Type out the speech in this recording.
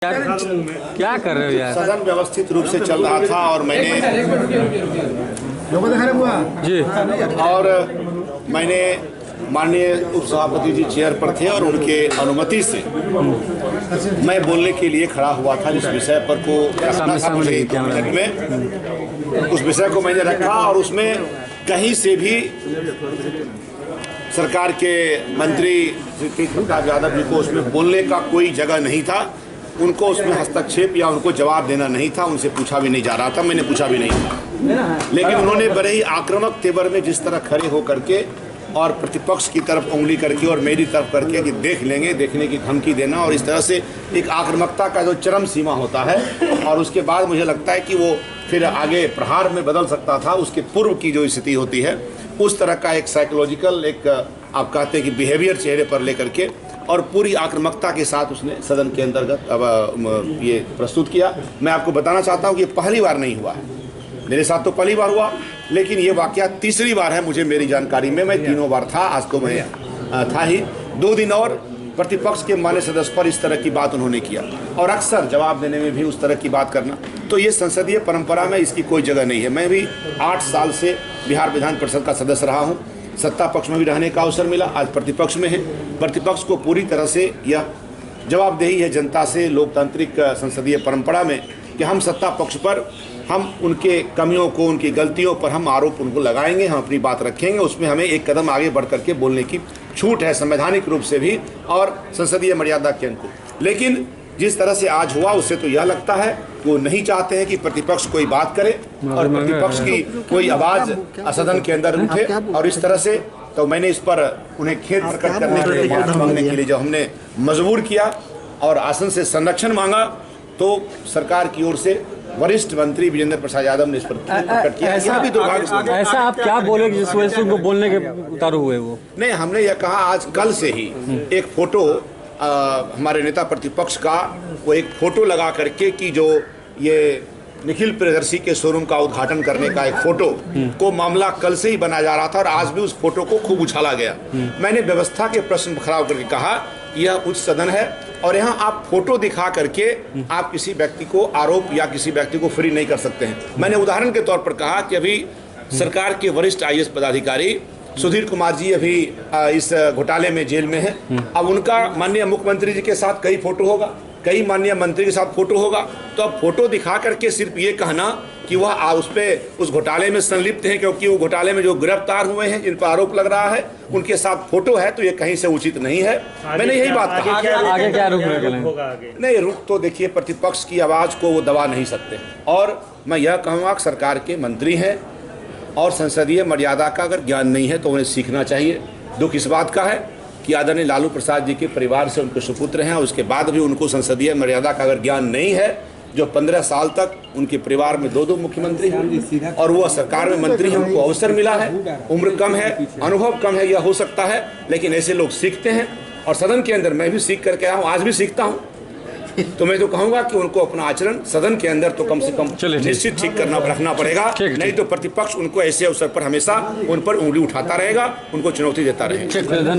क्या कर रहे हो यार? सदन व्यवस्थित रूप से चल रहा था और मैंने माननीय उपसभापति जी चेयर पर थे और उनके अनुमति से मैं बोलने के लिए खड़ा हुआ था। जिस विषय पर को रखना था मुझे में उस विषय को मैंने रखा और उसमें कहीं से भी सरकार के मंत्री श्री तेज प्रताप यादव जी को उसमें बोलने का कोई जगह नहीं था। उनको उसमें हस्तक्षेप या उनको जवाब देना नहीं था। उनसे पूछा भी नहीं जा रहा था, मैंने पूछा भी नहीं था। लेकिन उन्होंने बड़े ही आक्रामक तेवर में जिस तरह खड़े होकर के और प्रतिपक्ष की तरफ उंगली करके और मेरी तरफ करके कि देख लेंगे, देखने की धमकी देना और इस तरह से एक आक्रामकता का जो चरम सीमा होता है और उसके बाद मुझे लगता है कि वो फिर आगे प्रहार में बदल सकता था। उसके पूर्व की जो स्थिति होती है उस तरह का एक साइकोलॉजिकल एक आप कहते हैं कि बिहेवियर चेहरे पर लेकर के और पूरी आक्रामकता के साथ उसने सदन के अंतर्गत अब ये प्रस्तुत किया। मैं आपको बताना चाहता हूँ कि पहली बार नहीं हुआ है, मेरे साथ तो पहली बार हुआ, लेकिन ये वाकया तीसरी बार है मुझे मेरी जानकारी में। मैं तीनों बार था, आज तो मैं था ही 2 दिन और प्रतिपक्ष के मान्य सदस्य पर इस तरह की बात उन्होंने किया और अक्सर जवाब देने में भी उस तरह की बात करना, तो ये संसदीय परंपरा में इसकी कोई जगह नहीं है। मैं भी 8 साल से बिहार विधान परिषद का सदस्य रहा हूँ, सत्ता पक्ष में भी रहने का अवसर मिला, आज प्रतिपक्ष में है। प्रतिपक्ष को पूरी तरह से यह जवाबदेही है जनता से लोकतांत्रिक संसदीय परंपरा में कि हम सत्ता पक्ष पर हम उनके कमियों को, उनकी गलतियों पर हम आरोप उनको लगाएंगे, हम अपनी बात रखेंगे। उसमें हमें एक कदम आगे बढ़ करके बोलने की छूट है संवैधानिक रूप से भी और संसदीय मर्यादा के अनुकूल। लेकिन जिस तरह से आज हुआ उससे तो यह लगता है वो नहीं चाहते हैं कि प्रतिपक्ष कोई बात करे और प्रतिपक्ष की कोई आवाज़ सदन के अंदर उठे और इस तरह से। तो मैंने इस पर उन्हें खेद प्रकट करने के लिए, माफी मांगने के लिए जब हमने मजबूर किया और आसन से संरक्षण मांगा तो सरकार की ओर से वरिष्ठ मंत्री विजेंद्र प्रसाद यादव ने इस पर प्रकट किया। ऐसा आप क्या बोले जिस वजह से उनको बोलने के उतारू हुए? वो नहीं, हमने यह कहा आज कल से ही एक फोटो हमारे नेता प्रतिपक्ष का वो एक फोटो लगा करके कि जो ये निखिल प्रियदर्शी के शोरूम का उद्घाटन करने का एक फोटो को मामला कल से ही बनाया जा रहा था और आज भी उस फोटो को खूब उछाला गया। मैंने व्यवस्था के प्रश्न खड़ा करके कहा यह उच्च सदन है और यहाँ आप फोटो दिखा करके आप किसी व्यक्ति को आरोप या किसी व्यक्ति को फ्री नहीं कर सकते हैं। मैंने उदाहरण के तौर पर कहा कि अभी सरकार के वरिष्ठ IAS पदाधिकारी सुधीर कुमार जी अभी इस घोटाले में जेल में है। अब उनका माननीय मुख्यमंत्री जी के साथ कई फोटो होगा, कई माननीय मंत्री के साथ फोटो होगा, तो अब फोटो दिखा करके सिर्फ ये कहना कि वह उस घोटाले में संलिप्त हैं क्योंकि वो घोटाले में जो गिरफ्तार हुए हैं जिन पर आरोप लग रहा है उनके साथ फोटो है, तो ये कहीं से उचित नहीं है। मैंने यही बात कहा। आगे क्या रुख होगा? नहीं, रुख तो देखिए प्रतिपक्ष की आवाज़ को वो दबा नहीं सकते और मैं यह कहूँगा कि सरकार के मंत्री हैं और संसदीय मर्यादा का अगर ज्ञान नहीं है तो उन्हें सीखना चाहिए। दुख इस बात का है कि आदरणीय लालू प्रसाद जी के परिवार से उनके सुपुत्र हैं और उसके बाद भी उनको संसदीय मर्यादा का अगर ज्ञान नहीं है, जो 15 साल तक उनके परिवार में 2 मुख्यमंत्री हैं और वो सरकार में मंत्री हैं, उनको अवसर मिला है, उम्र कम है, अनुभव कम है, यह हो सकता है, लेकिन ऐसे लोग सीखते हैं और सदन के अंदर मैं भी सीख करके आया हूँ, आज भी सीखता हूँ। तो मैं तो कहूंगा कि उनको अपना आचरण सदन के अंदर तो कम से कम निश्चित ठीक करना रखना पड़ेगा, नहीं तो प्रतिपक्ष उनको ऐसे अवसर पर हमेशा उन पर उंगली उठाता रहेगा, उनको चुनौती देता रहेगा।